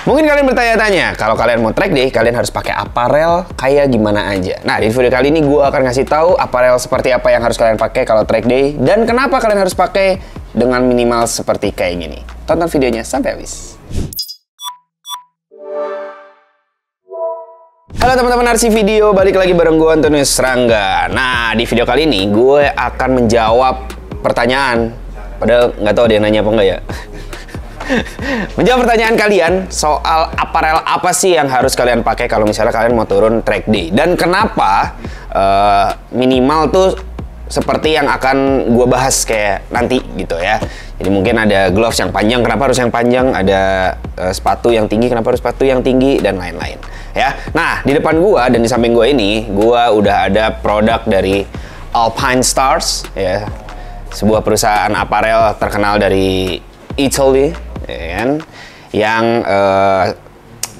Mungkin kalian bertanya-tanya, kalau kalian mau track day, kalian harus pakai aparel kayak gimana aja. Nah, di video kali ini gue akan ngasih tahu aparel seperti apa yang harus kalian pakai kalau track day dan kenapa kalian harus pakai dengan minimal seperti kayak gini. Tonton videonya sampai habis. Halo teman-teman RC Video, balik lagi bareng gue Antonius Rangga. Nah, di video kali ini gue akan menjawab pertanyaan. Padahal nggak tahu dia nanya apa enggak ya. Menjawab pertanyaan kalian soal aparel apa sih yang harus kalian pakai kalau misalnya kalian mau turun track day. Dan kenapa minimal tuh seperti yang akan gue bahas kayak nanti gitu ya. Jadi mungkin ada gloves yang panjang, kenapa harus yang panjang, ada sepatu yang tinggi, kenapa harus sepatu yang tinggi, dan lain-lain ya. Nah, di depan gue dan di samping gue ini, gue udah ada produk dari Alpinestars ya, sebuah perusahaan aparel terkenal dari Italy ya kan? Yang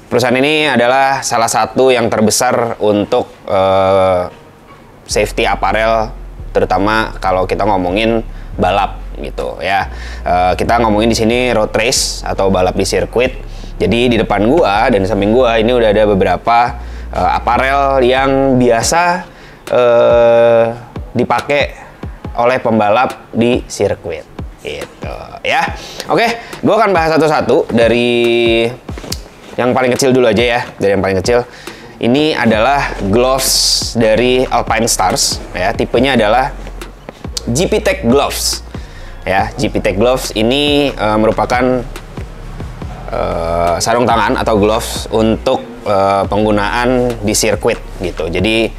perusahaan ini adalah salah satu yang terbesar untuk safety aparel, terutama kalau kita ngomongin balap gitu ya. Kita ngomongin di sini road race atau balap di sirkuit. Jadi di depan gua dan di samping gua ini udah ada beberapa aparel yang biasa dipakai oleh pembalap di sirkuit gitu ya. Oke, gua akan bahas satu-satu dari yang paling kecil dulu aja ya. Dari yang paling kecil, ini adalah gloves dari Alpinestars ya. Tipenya adalah GP Tech Gloves ya. GP Tech Gloves ini merupakan sarung tangan atau gloves untuk penggunaan di sirkuit gitu. Jadi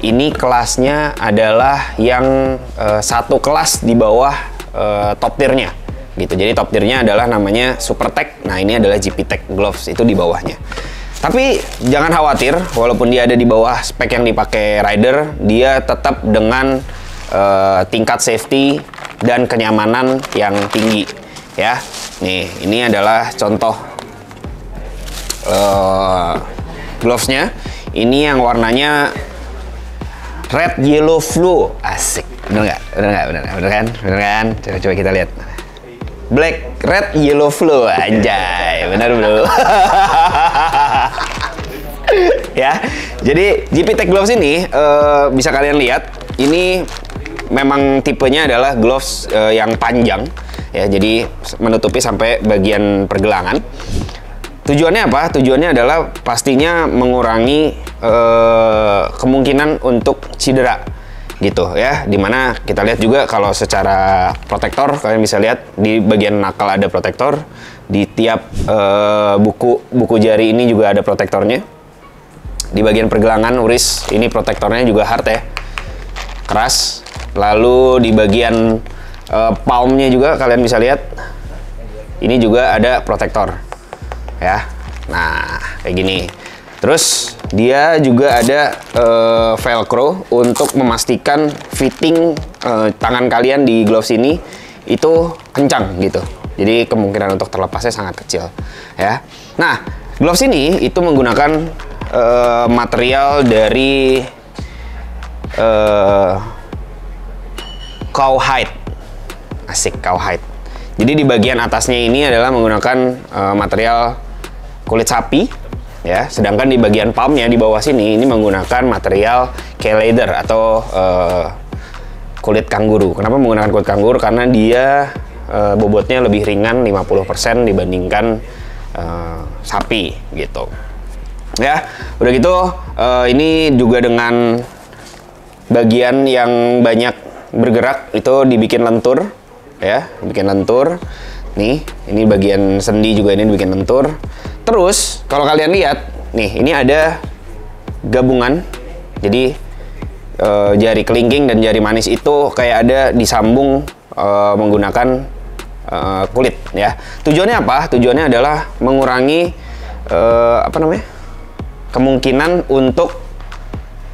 ini kelasnya adalah yang satu kelas di bawah top tiernya gitu. Jadi top tiernya adalah namanya Super Tech. Nah, ini adalah GP Tech Gloves, itu di bawahnya. Tapi jangan khawatir, walaupun dia ada di bawah spek yang dipakai rider, dia tetap dengan tingkat safety dan kenyamanan yang tinggi ya. Nih, ini adalah contoh glovesnya. Ini yang warnanya red yellow flu, asik. Bener nggak? Bener kan? Coba kita lihat. Black, red, yellow flu, anjay, bener bro. Ya, jadi GP Tech Gloves ini bisa kalian lihat, ini memang tipenya adalah gloves yang panjang ya, jadi menutupi sampai bagian pergelangan. Tujuannya apa? Tujuannya adalah pastinya mengurangi kemungkinan untuk cedera gitu ya. Dimana kita lihat juga kalau secara protektor, kalian bisa lihat di bagian nakal ada protektor, di tiap buku jari ini juga ada protektornya. Di bagian pergelangan wrist ini protektornya juga hard ya, keras. Lalu di bagian palmnya juga kalian bisa lihat ini juga ada protektor ya. Nah, kayak gini. Terus dia juga ada velcro untuk memastikan fitting tangan kalian di gloves ini itu kencang gitu. Jadi kemungkinan untuk terlepasnya sangat kecil ya. Nah, gloves ini itu menggunakan material dari cowhide. Asik, cowhide. Jadi di bagian atasnya ini adalah menggunakan material kulit sapi ya, sedangkan di bagian palmnya di bawah sini ini menggunakan material K-leather atau kulit kanguru. Kenapa menggunakan kulit kanguru? Karena dia bobotnya lebih ringan 50% dibandingkan sapi gitu ya. Udah gitu ini juga dengan bagian yang banyak bergerak itu dibikin lentur ya, bikin lentur. Nih, ini bagian sendi juga ini dibikin lentur. Terus, kalau kalian lihat, nih, ini ada gabungan. Jadi, jari kelingking dan jari manis itu kayak ada disambung menggunakan kulit, ya. Tujuannya apa? Tujuannya adalah mengurangi kemungkinan untuk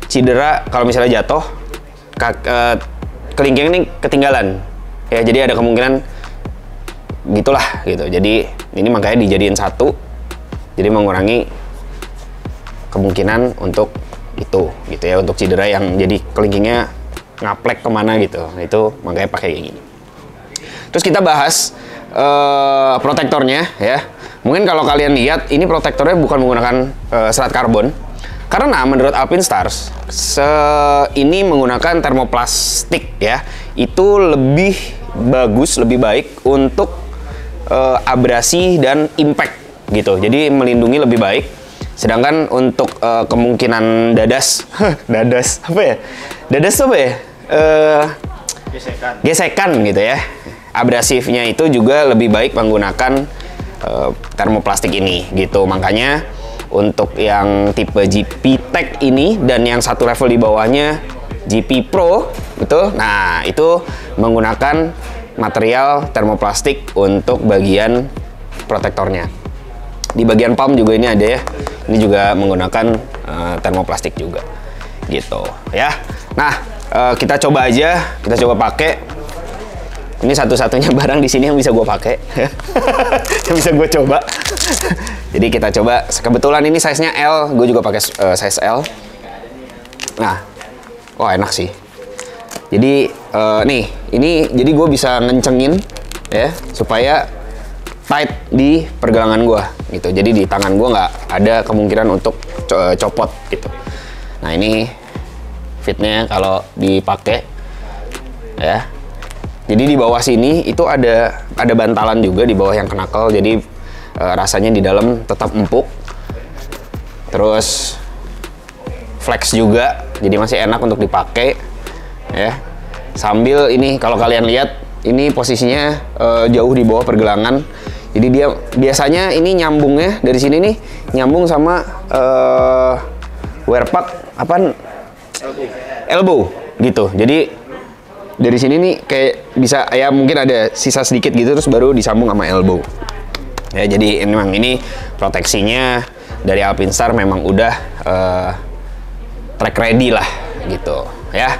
cedera kalau misalnya jatuh, kelingking ini ketinggalan. Ya, jadi ada kemungkinan gitulah gitu. Jadi, ini makanya dijadiin satu. Jadi mengurangi kemungkinan untuk itu gitu ya, untuk cedera yang jadi kelingkingnya ngaplek kemana gitu. Itu makanya pakai kayak gini. Terus kita bahas protektornya ya. Mungkin kalau kalian lihat, ini protektornya bukan menggunakan serat karbon. Karena menurut Alpinestars, ini menggunakan termoplastik ya. Itu lebih bagus, lebih baik untuk abrasi dan impact gitu. Jadi melindungi lebih baik. Sedangkan untuk kemungkinan dadas, dadas apa ya? Dadas apa ya? Gesekan gitu ya. Abrasifnya itu juga lebih baik menggunakan termoplastik ini gitu. Makanya untuk yang tipe GP Tech ini dan yang satu level di bawahnya GP Pro gitu. Nah, itu menggunakan material termoplastik untuk bagian protektornya. Di bagian palm juga ini ada ya. Ini juga menggunakan termoplastik juga. Gitu ya. Nah, kita coba aja, kita coba pakai. Ini satu-satunya barang di sini yang bisa gue pakai. Yang bisa gue coba. Jadi kita coba, kebetulan ini size-nya L, gue juga pakai size L. Nah, oh enak sih. Jadi nih, ini jadi gue bisa ngencengin ya supaya tight di pergelangan gue gitu. Jadi di tangan gue nggak ada kemungkinan untuk copot gitu. Nah ini fitnya kalau dipakai ya. Jadi di bawah sini itu ada bantalan juga di bawah yang knuckle. Jadi rasanya di dalam tetap empuk, terus flex juga, jadi masih enak untuk dipakai ya. Sambil ini kalau kalian lihat ini posisinya jauh di bawah pergelangan, jadi dia biasanya ini nyambungnya dari sini nih nyambung sama wear pack apa elbow gitu. Jadi dari sini nih kayak bisa ya mungkin ada sisa sedikit gitu terus baru disambung sama elbow. Ya, jadi memang ini proteksinya dari Alpinestars memang udah track ready lah gitu ya.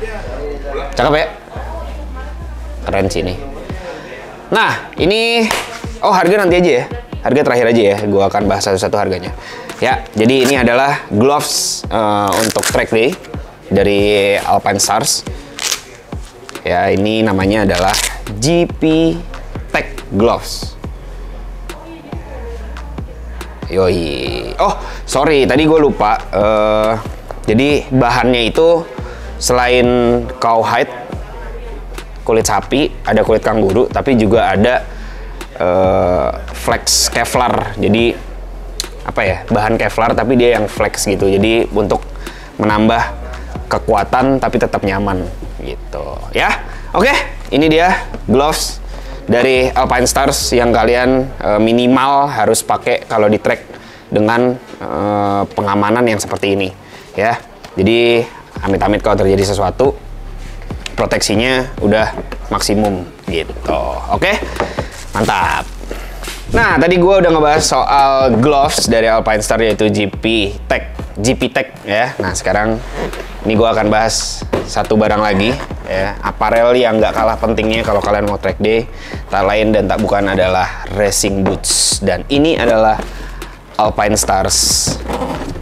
Cakep ya, keren sih ini. Nah ini harga nanti aja ya, harga terakhir aja ya, gue akan bahas satu-satu harganya ya. Jadi ini adalah gloves untuk track day dari Alpinestars ya. Ini namanya adalah GP Tech Gloves. Yoi. Oh, sorry, tadi gue lupa. Jadi bahannya itu selain cowhide, kulit sapi, ada kulit kanguru, tapi juga ada flex Kevlar. Jadi apa ya? Bahan Kevlar tapi dia yang flex gitu. Jadi untuk menambah kekuatan tapi tetap nyaman gitu. Ya. Oke, ini dia gloves dari Alpinestars yang kalian minimal harus pakai kalau di trek dengan pengamanan yang seperti ini ya. Jadi amit-amit kalau terjadi sesuatu proteksinya udah maksimum gitu. Oke, mantap. Nah tadi gue udah ngebahas soal gloves dari Alpinestars yaitu GP Tech ya. Nah sekarang ini gue akan bahas satu barang lagi ya, aparel yang nggak kalah pentingnya kalau kalian mau track day, tak lain dan tak bukan adalah racing boots. Dan ini adalah Alpinestars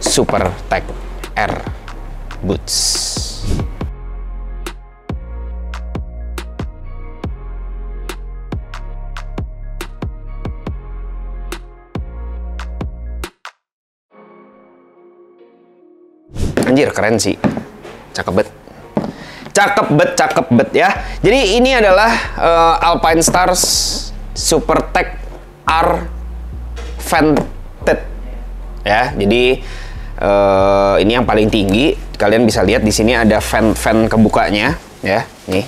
Super Tech R Boots. Anjir keren sih, cakep bet. Cakep bet ya. Jadi ini adalah Alpinestars Super Tech R Vented ya. Jadi ini yang paling tinggi. Kalian bisa lihat di sini ada vent kebukanya ya. Nih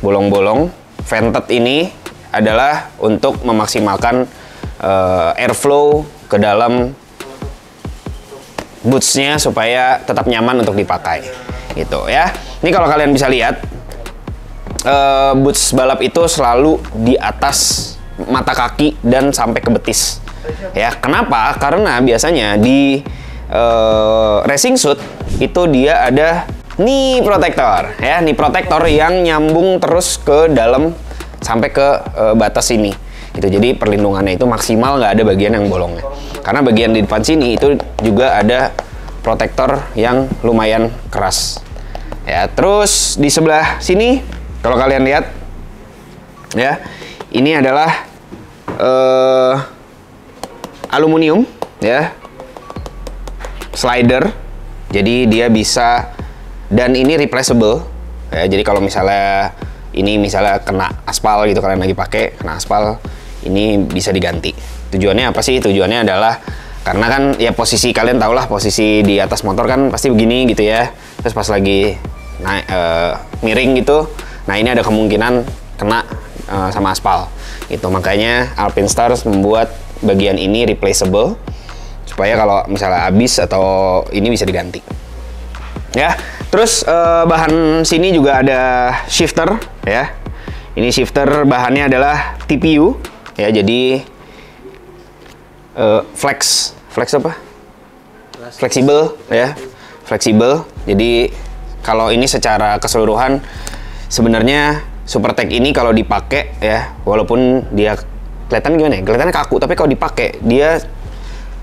bolong-bolong. Vented ini adalah untuk memaksimalkan airflow ke dalam bootsnya supaya tetap nyaman untuk dipakai gitu ya. Ini kalau kalian bisa lihat boots balap itu selalu di atas mata kaki dan sampai ke betis ya. Kenapa? Karena biasanya di racing suit itu dia ada knee protector ya, knee protector yang nyambung terus ke dalam sampai ke batas ini gitu. Jadi perlindungannya itu maksimal, nggak ada bagian yang bolongnya. Karena bagian di depan sini itu juga ada protektor yang lumayan keras ya. Terus di sebelah sini kalau kalian lihat ya, ini adalah aluminium ya, slider, jadi dia bisa, dan ini replaceable ya, jadi kalau misalnya ini kena aspal gitu, kalian lagi pakai kena aspal, ini bisa diganti. Tujuannya apa sih? Tujuannya adalah karena kan ya posisi kalian tau lah, posisi di atas motor kan pasti begini gitu ya, terus pas lagi naik miring gitu, nah ini ada kemungkinan kena sama aspal gitu. Makanya Alpinestars membuat bagian ini replaceable supaya kalau misalnya habis atau ini bisa diganti ya. Terus bahan sini juga ada shifter ya. Ini shifter bahannya adalah TPU ya, jadi flex apa? Fleksibel ya, fleksibel. Jadi kalau ini secara keseluruhan sebenarnya Supertech ini kalau dipakai ya, walaupun dia kelihatan gimana ya? Kelihatannya kaku, tapi kalau dipakai dia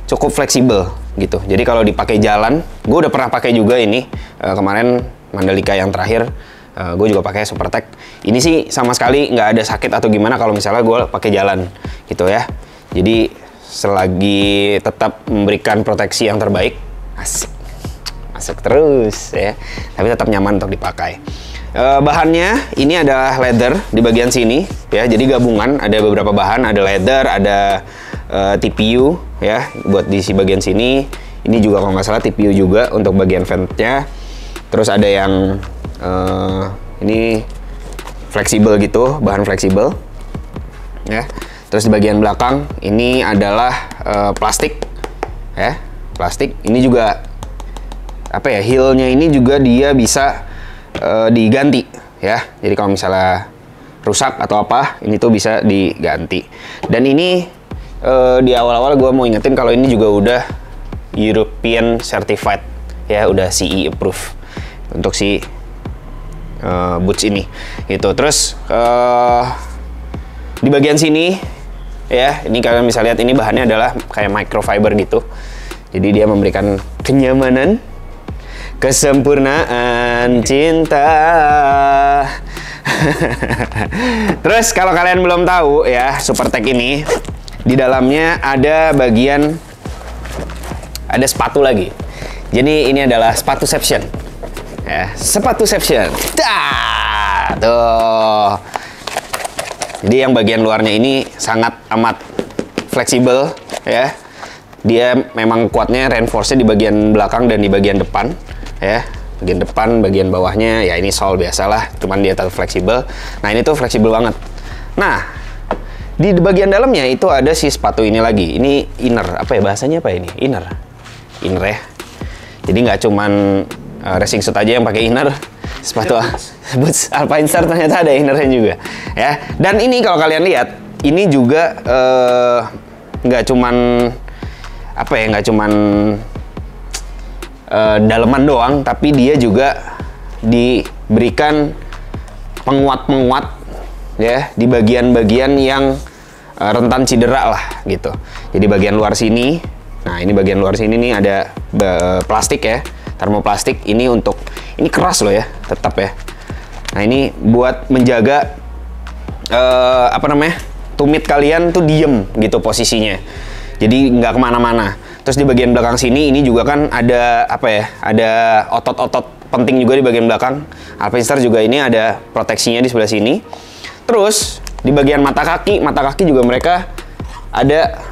cukup fleksibel gitu. Jadi kalau dipakai jalan, gue udah pernah pakai juga ini kemarin Mandalika yang terakhir, gue juga pakai Supertech. Ini sih sama sekali nggak ada sakit atau gimana kalau misalnya gue pakai jalan gitu ya. Jadi selagi tetap memberikan proteksi yang terbaik, masuk terus ya, tapi tetap nyaman untuk dipakai. Bahannya ini ada leather di bagian sini ya, jadi gabungan ada beberapa bahan, ada leather, ada TPU ya buat di bagian sini. Ini juga kalau nggak salah TPU juga untuk bagian ventnya. Terus ada yang ini fleksibel gitu, bahan fleksibel ya. Terus di bagian belakang ini adalah plastik ya, plastik. Ini juga apa ya, heelnya ini juga dia bisa diganti ya. Jadi kalau misalnya rusak atau apa, ini tuh bisa diganti. Dan ini di awal-awal gue mau ingetin kalau ini juga udah European Certified ya, udah CE approved untuk si boots ini gitu. Terus di bagian sini ya, ini kalian bisa lihat ini bahannya adalah kayak microfiber gitu. Jadi dia memberikan kenyamanan, kesempurnaan cinta. Terus kalau kalian belum tahu ya, Supertech ini di dalamnya ada bagian, ada sepatu lagi. Jadi ini adalah sepatu seption ya, sepatu seption. Tuh. Jadi yang bagian luarnya ini sangat amat fleksibel ya. Dia memang kuatnya reinforce-nya di bagian belakang dan di bagian depan ya. Bagian depan, bagian bawahnya ya ini sol biasalah, cuman dia tetap fleksibel. Nah, ini tuh fleksibel banget. Nah, di bagian dalamnya itu ada si sepatu ini lagi. Ini inner, apa ya bahasanya, apa ini? Inner ya. Jadi nggak cuman racing suit aja yang pakai inner. Sepatu boots Alpinestars ternyata ada innernya juga ya. Dan ini kalau kalian lihat, ini juga nggak cuman apa ya, nggak cuman daleman doang, tapi dia juga diberikan penguat-penguat ya di bagian-bagian yang rentan cedera lah gitu. Jadi bagian luar sini, nah ini bagian luar sini nih ada plastik ya, termoplastik. Ini untuk, ini keras loh ya, tetap ya. Nah ini buat menjaga apa namanya, tumit kalian tuh diem gitu posisinya, jadi nggak kemana-mana. Terus di bagian belakang sini ini juga kan ada apa ya, ada otot-otot penting juga di bagian belakang. Alpinestars juga ini ada proteksinya di sebelah sini. Terus di bagian mata kaki juga mereka ada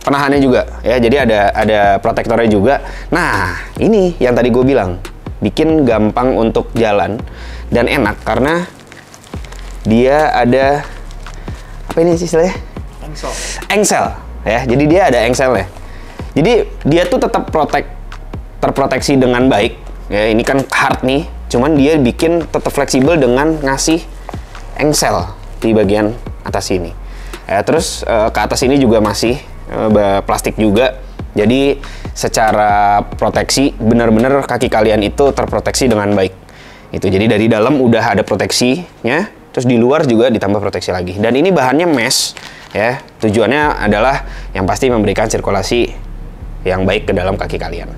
penahannya juga ya, jadi ada protektornya juga. Nah ini yang tadi gue bilang, bikin gampang untuk jalan dan enak karena dia ada apa ini sih istilahnya? Engsel ya, jadi dia ada engselnya. Jadi dia tuh tetap terproteksi dengan baik ya. Ini kan hard nih, cuman dia bikin tetap fleksibel dengan ngasih engsel di bagian atas sini ya. Terus ke atas ini juga masih plastik juga, jadi secara proteksi benar-benar kaki kalian itu terproteksi dengan baik itu. Jadi dari dalam udah ada proteksinya, terus di luar juga ditambah proteksi lagi. Dan ini bahannya mesh ya, tujuannya adalah yang pasti memberikan sirkulasi yang baik ke dalam kaki kalian.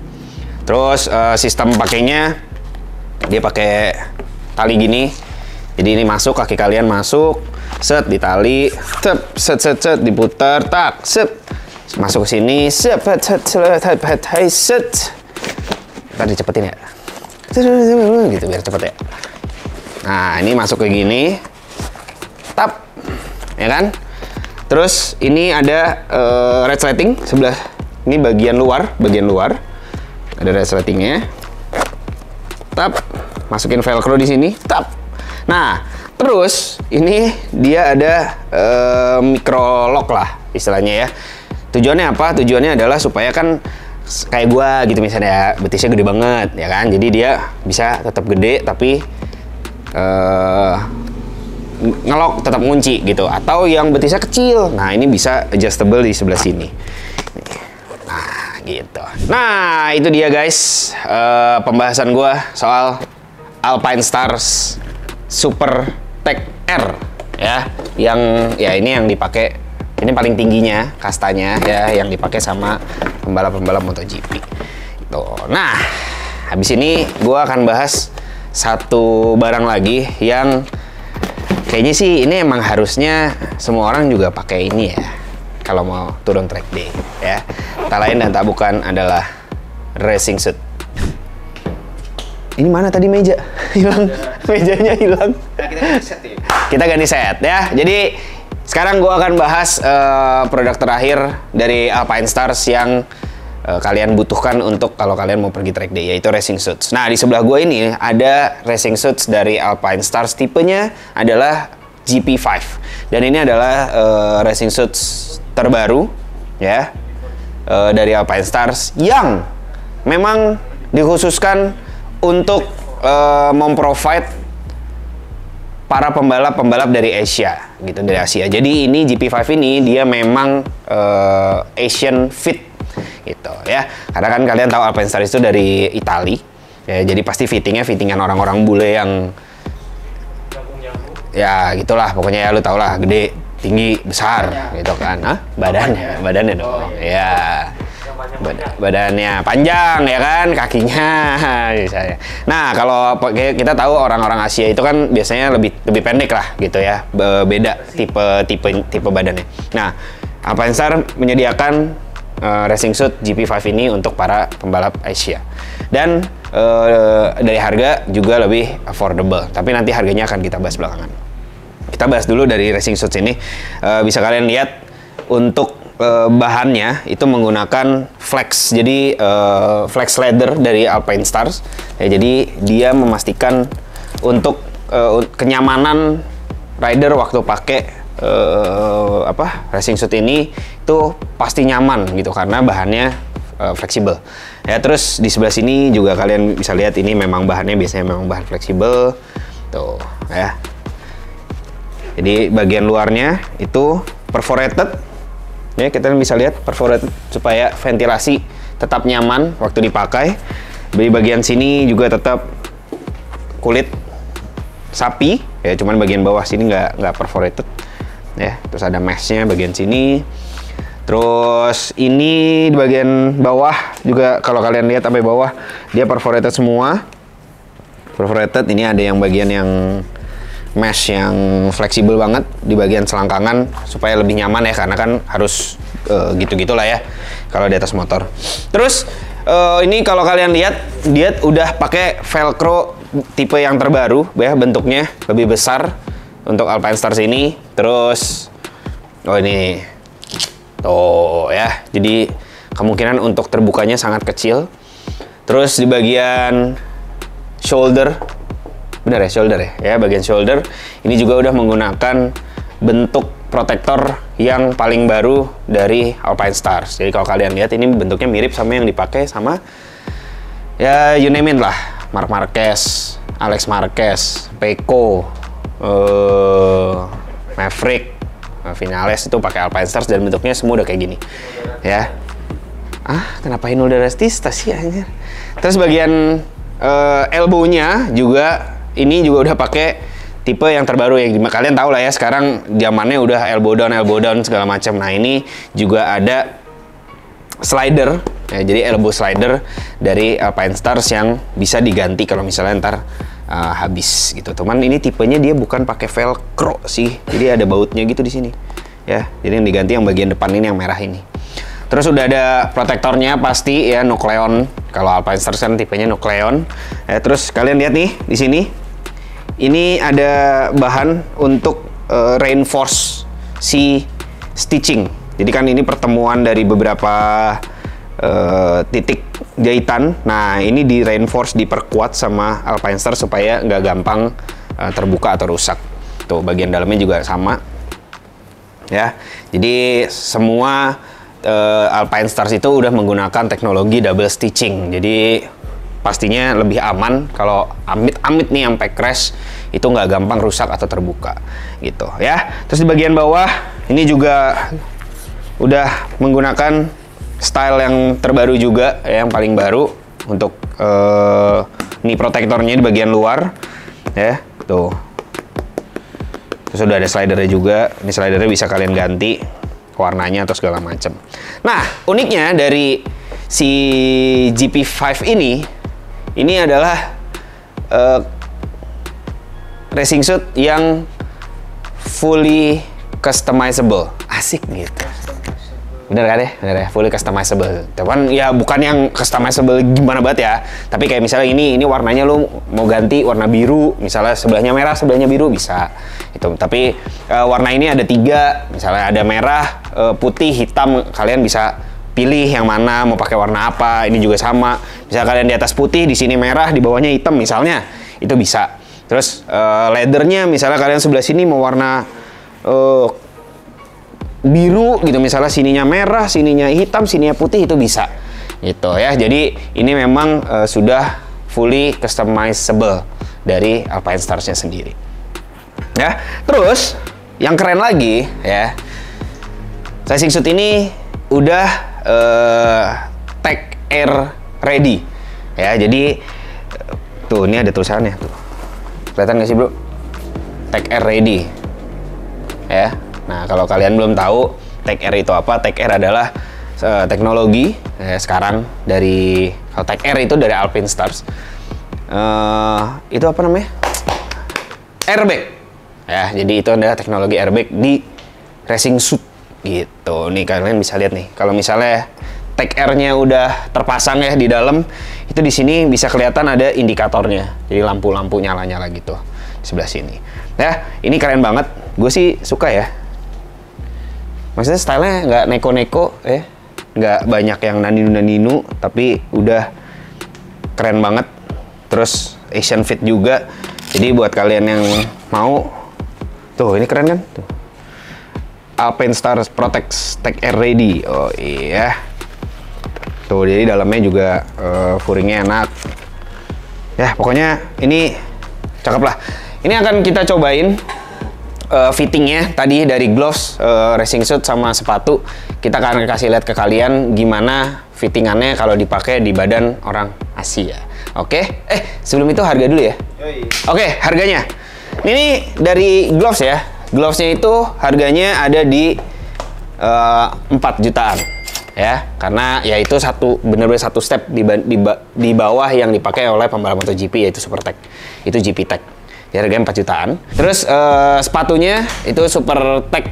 Terus sistem pakainya dia pakai tali gini, jadi ini masuk, kaki kalian masuk, set ditali, set diputar, tak, set, Masuk ke sini, tadi cepetin ya, gitu biar cepet ya. Nah, ini masuk ke gini, tap, ya kan? Terus ini ada resleting sebelah, ini bagian luar, ada resletingnya. Tap, masukin velcro di sini, tap. Nah, terus ini dia ada micro lock lah istilahnya ya. Tujuannya apa? Tujuannya adalah supaya kan kayak gua gitu misalnya betisnya gede banget ya kan. Jadi dia bisa tetap gede tapi ngelok tetap ngunci gitu. Atau yang betisnya kecil. Nah, ini bisa adjustable di sebelah sini. Nah, gitu. Nah, itu dia guys pembahasan gua soal Alpinestars Super Tech R ya. Yang ya ini yang dipakai, ini paling tingginya kastanya ya, yang dipakai sama pembalap-pembalap MotoGP. Tuh. Nah, habis ini gue akan bahas satu barang lagi yang kayaknya sih ini emang harusnya semua orang juga pakai ini ya kalau mau turun track day ya. Tak lain dan tak bukan adalah racing suit. Ini mana tadi meja? Hilang. Mejanya hilang. Nah, kita ganti set ya. Jadi sekarang gue akan bahas produk terakhir dari Alpinestars yang kalian butuhkan untuk kalau kalian mau pergi track day, yaitu racing suits. Nah, di sebelah gue ini ada racing suits dari Alpinestars, tipenya adalah GP5. Dan ini adalah racing suits terbaru ya dari Alpinestars yang memang dikhususkan untuk memprovide para pembalap-pembalap dari Asia gitu, dari Asia. Jadi ini GP5 ini dia memang Asian fit gitu ya. Karena kan kalian tahu Alpinestars itu dari Itali. Ya, jadi pasti fittingan orang-orang bule yang ya gitulah pokoknya ya, lu tau lah, gede, tinggi, besar gitu kan. Hah? Badannya dong. Ya. Badannya panjang ya kan, kakinya misalnya. Nah, kalau kita tahu orang-orang Asia itu kan biasanya lebih pendek lah gitu ya, beda tipe badannya. Nah, Alpinestars menyediakan racing suit GP5 ini untuk para pembalap Asia, dan dari harga juga lebih affordable. Tapi nanti harganya akan kita bahas belakangan. Kita bahas dulu dari racing suit ini. Bisa kalian lihat untuk bahannya itu menggunakan flex, jadi flex leather dari Alpinestars ya. Jadi dia memastikan untuk kenyamanan rider waktu pakai racing suit ini itu pasti nyaman gitu karena bahannya fleksibel ya. Terus di sebelah sini juga kalian bisa lihat ini memang bahannya biasanya memang bahan fleksibel tuh ya. Jadi bagian luarnya itu perforated ya, kita bisa lihat perforated supaya ventilasi tetap nyaman waktu dipakai. Di bagian sini juga tetap kulit sapi ya, cuman bagian bawah sini nggak perforated ya. Terus ada meshnya bagian sini. Terus ini di bagian bawah juga kalau kalian lihat sampai bawah dia perforated semua. Perforated ini ada yang bagian yang mesh yang fleksibel banget di bagian selangkangan supaya lebih nyaman ya, karena kan harus gitu-gitulah ya kalau di atas motor. Terus ini kalau kalian lihat dia udah pakai velcro tipe yang terbaru ya, bentuknya lebih besar untuk Alpinestars ini. Terus ini tuh ya, jadi kemungkinan untuk terbukanya sangat kecil. Terus di bagian shoulder, benar ya, shoulder ya, bagian shoulder ini juga udah menggunakan bentuk protektor yang paling baru dari Alpinestars. Jadi kalau kalian lihat ini bentuknya mirip sama yang dipakai sama ya you name it lah, Marc Marquez, Alex Marquez, Pecco, Maverick, Vinales itu pakai Alpinestars dan bentuknya semua udah kayak gini ya. Kenapa Hinulda Restista sih anjir. Terus bagian elbow-nya juga ini juga udah pakai tipe yang terbaru yang kalian tahu lah ya, sekarang zamannya udah elbow down segala macam. Nah, ini juga ada slider ya, jadi elbow slider dari Alpinestars yang bisa diganti kalau misalnya ntar habis gitu. Cuman ini tipenya dia bukan pakai velcro sih, jadi ada bautnya gitu di sini ya. Jadi yang diganti yang bagian depan ini yang merah ini. Terus udah ada protektornya pasti ya, Nucleon. Kalau Alpine Stars kan tipenya Nucleon. Terus kalian lihat nih di sini. Ini ada bahan untuk reinforce si stitching. Jadi kan ini pertemuan dari beberapa titik jahitan. Nah, ini di reinforce, diperkuat sama Alpine Stars supaya nggak gampang terbuka atau rusak. Tuh, bagian dalamnya juga sama. Ya, jadi semua Alpine Stars itu udah menggunakan teknologi double stitching. Jadi pastinya lebih aman kalau amit-amit nih sampai crash itu nggak gampang rusak atau terbuka gitu ya. Terus di bagian bawah ini juga udah menggunakan style yang terbaru juga ya, yang paling baru untuk knee protectornya di bagian luar ya. Tuh. Terus udah ada slidernya juga. Ini slidernya bisa kalian ganti warnanya atau segala macam. Nah, uniknya dari si GP5 ini adalah racing suit yang fully customizable. Asik gitu. Bener kan ya? Bener ya, fully customizable. Cuman ya bukan yang customizable gimana banget ya. Tapi kayak misalnya ini warnanya lu mau ganti warna biru, misalnya sebelahnya merah, sebelahnya biru bisa. Itu. Tapi warna ini ada 3, misalnya ada merah, putih, hitam. Kalian bisa pilih yang mana, mau pakai warna apa. Ini juga sama. Misalnya kalian di atas putih, di sini merah, di bawahnya hitam misalnya. Itu bisa. Terus leathernya misalnya kalian sebelah sini mau warna biru gitu, misalnya sininya merah, sininya hitam, sininya putih, itu bisa gitu ya. Jadi ini memang sudah fully customizable dari Alpine Stars-nya sendiri ya. Terus yang keren lagi ya, racing suit ini udah Tech Air ready ya. Jadi tuh ini ada tulisannya tuh, kelihatan nggak sih bro? Tech Air ready ya. Nah, kalau kalian belum tahu Tech Air itu apa, Tech Air adalah teknologi sekarang dari, kalau Tech Air itu dari Alpine Stars. Itu apa namanya? Airbag. Ya, jadi itu adalah teknologi airbag di racing suit gitu. Nih kalian bisa lihat nih, kalau misalnya Tech Air-nya udah terpasang ya di dalam, itu di sini bisa kelihatan ada indikatornya. Jadi lampu-lampu nyala-nyala gitu di sebelah sini. Ya, ini keren banget. Gue sih suka ya. Maksudnya stylenya nggak neko-neko ya, nggak banyak yang naninu-naninu, tapi udah keren banget. Terus Asian fit juga. Jadi buat kalian yang mau, tuh ini keren kan? Tuh. Alpine Stars Protect Tech Air ready. Oh iya. Tuh, jadi dalamnya juga furingnya enak. Ya pokoknya ini cakep lah. Ini akan kita cobain fittingnya tadi dari gloves, racing suit sama sepatu. Kita akan kasih lihat ke kalian gimana fittingannya kalau dipakai di badan orang Asia. Oke? Sebelum itu harga dulu ya. Oke, harganya. Ini dari gloves ya. Glovesnya itu harganya ada di 4 jutaan ya. Karena ya itu bener-bener satu step di bawah yang dipakai oleh pembalap MotoGP, yaitu Super Tech. Itu GP Tech. Ya, harganya 4 jutaan. Terus sepatunya itu Super Tech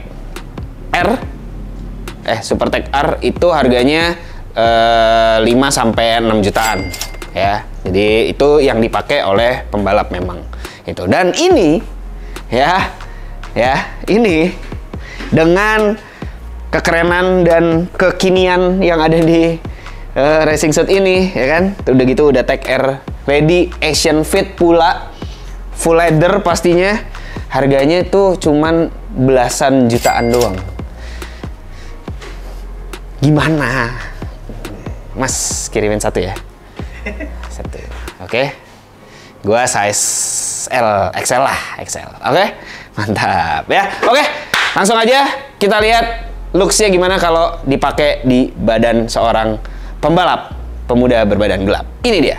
R. Super Tech R itu harganya 5 sampai 6 jutaan ya. Jadi itu yang dipakai oleh pembalap memang. Itu. Dan ini ini dengan kekerenan dan kekinian yang ada di racing suit ini ya kan. Udah gitu udah Tech Air ready, Asian fit pula. Full leather pastinya. Harganya itu cuman belasan jutaan doang. Gimana? Mas kirimin satu ya. Satu. Oke. Gua size L, XL lah, XL. Oke. Mantap ya. Oke. Langsung aja kita lihat looks-nya gimana kalau dipakai di badan seorang pembalap pemuda berbadan gelap. Ini dia.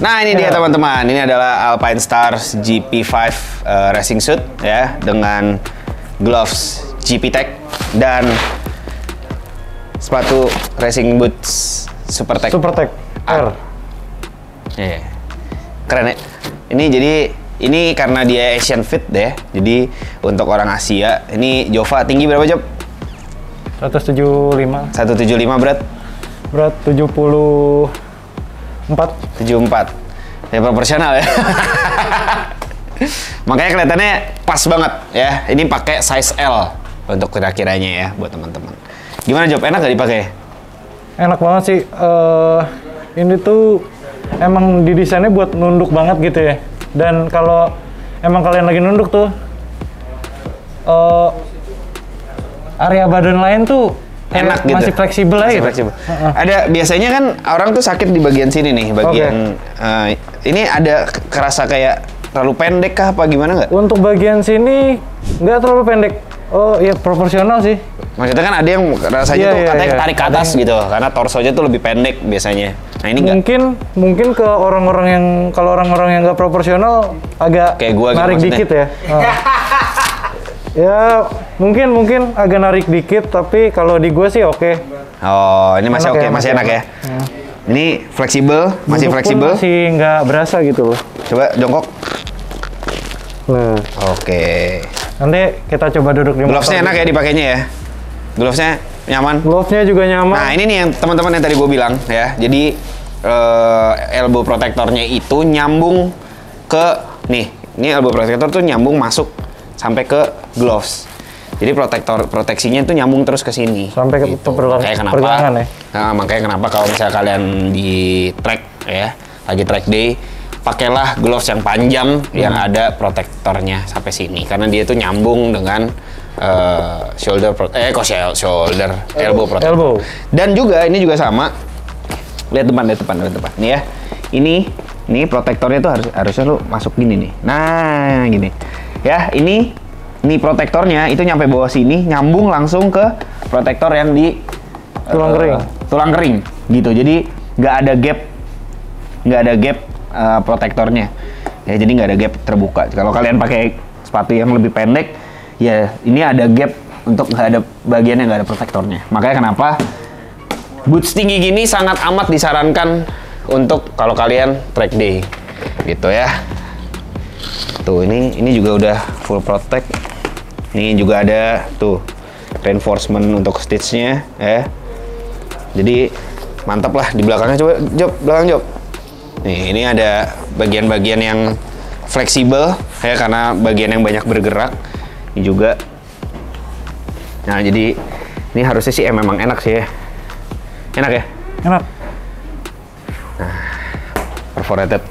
Nah ini dia teman-teman, ini adalah Alpine Stars GP5 Racing Suit ya, dengan gloves GP Tech dan sepatu racing boots Supertech R. Iya. Keren ya. Ini jadi ini karena dia Asian Fit deh. Jadi untuk orang Asia, ini Jova tinggi berapa, Job? 175. 175 berat? Berat 74. 74. Ya proporsional ya. Makanya kelihatannya pas banget ya. Ini pakai size L untuk kira-kiranya ya buat teman-teman. Gimana, Job? Enak gak dipakai? Enak banget sih. Ini tuh emang didesainnya buat nunduk banget gitu ya. Dan kalau emang kalian lagi nunduk tuh, area badan lain tuh enak gitu. Masih fleksibel aja gitu. Fleksibel. Ada biasanya kan orang tuh sakit di bagian sini nih, bagian ini ada kerasa kayak terlalu pendek kah apa gimana nggak? Untuk bagian sini nggak terlalu pendek. Oh iya, proporsional sih. Maksudnya kan ada yang rasanya tuh katanya tarik ke atas gitu, karena torsonya tuh lebih pendek biasanya. Nah ini mungkin ke orang-orang yang kalau orang-orang yang nggak proporsional agak kayak gua narik gitu dikit ya. Ya mungkin agak narik dikit, tapi kalau di gue sih oke. Oh ini masih oke, masih enak ya. Ini fleksibel, masih fleksibel. Masih nggak berasa gitu loh. Coba jongkok. Nah. Oke. Nanti kita coba duduk di motor. Glovesnya enak ya dipakainya ya. Glovesnya nyaman. Glovesnya juga nyaman. Nah ini nih yang teman-teman yang tadi gue bilang ya. Jadi elbow protectornya itu nyambung ke nih. Ini elbow protector tuh nyambung masuk sampai ke gloves. Jadi proteksinya itu nyambung terus ke sini. Sampai ke gitu. pergelangan ya. Nah, makanya kenapa kalau misalnya kalian di track ya, lagi track day, pakailah gloves yang panjang yang ada protektornya sampai sini karena dia tuh nyambung dengan elbow protector. Dan juga ini juga sama. Lihat depan. Nih ya. Ini protektornya tuh harusnya lu masuk gini nih. Nah, gini. Ya, ini protektornya itu nyampe bawah sini, nyambung langsung ke protektor yang di tulang kering gitu. Jadi nggak ada gap protektornya. Ya, jadi nggak ada gap terbuka. Kalau kalian pakai sepatu yang lebih pendek, ya ini ada gap untuk nggak ada bagian yang nggak ada protektornya. Makanya kenapa boots tinggi gini sangat amat disarankan untuk kalau kalian track day, gitu ya. Tuh ini juga udah full protect. Ini juga ada tuh reinforcement untuk stitchnya ya. Jadi mantap lah di belakangnya. Coba belakang Job. Nih ini ada bagian-bagian yang fleksibel ya karena bagian yang banyak bergerak. Ini juga. Nah jadi ini harusnya sih memang enak sih ya. Enak ya? Enak. Nah, perforated.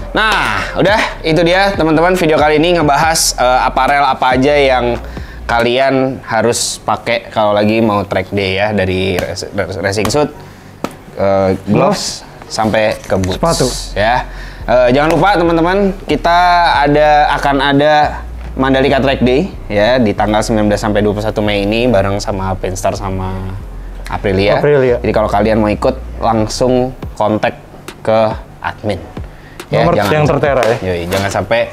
Nah, udah itu dia teman-teman video kali ini ngebahas aparel apa aja yang kalian harus pakai kalau lagi mau track day ya, dari racing suit, gloves sampai ke boots. Sepatu. Ya. Jangan lupa teman-teman, kita akan ada Mandalika Track Day ya di tanggal 19 sampai 21 Mei ini bareng sama Pinstar sama Aprilia. Jadi kalau kalian mau ikut langsung kontak ke admin. Ya, nomor yang tertera ya. Yoi, jangan sampai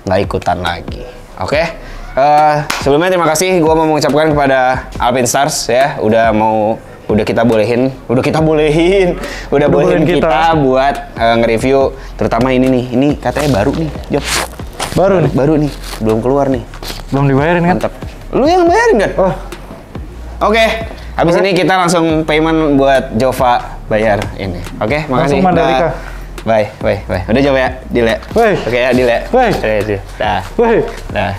nggak ikutan lagi. Oke. Sebelumnya terima kasih gue mau mengucapkan kepada Alpinstars ya udah bolehin kita buat nge-review terutama ini nih. Ini katanya baru nih, Job. Baru nih, belum keluar nih. Belum dibayarin kan? Mantap. Lu yang bayarin kan? Oh. Oke. Habis ini kita langsung payment buat Jova bayar ini. Oke, makasih. Langsung Mandalika. Bye. Udah Jova ya, deal ya. Bye. Oke ya, deal ya. Bye. Dah. Bye. Dah.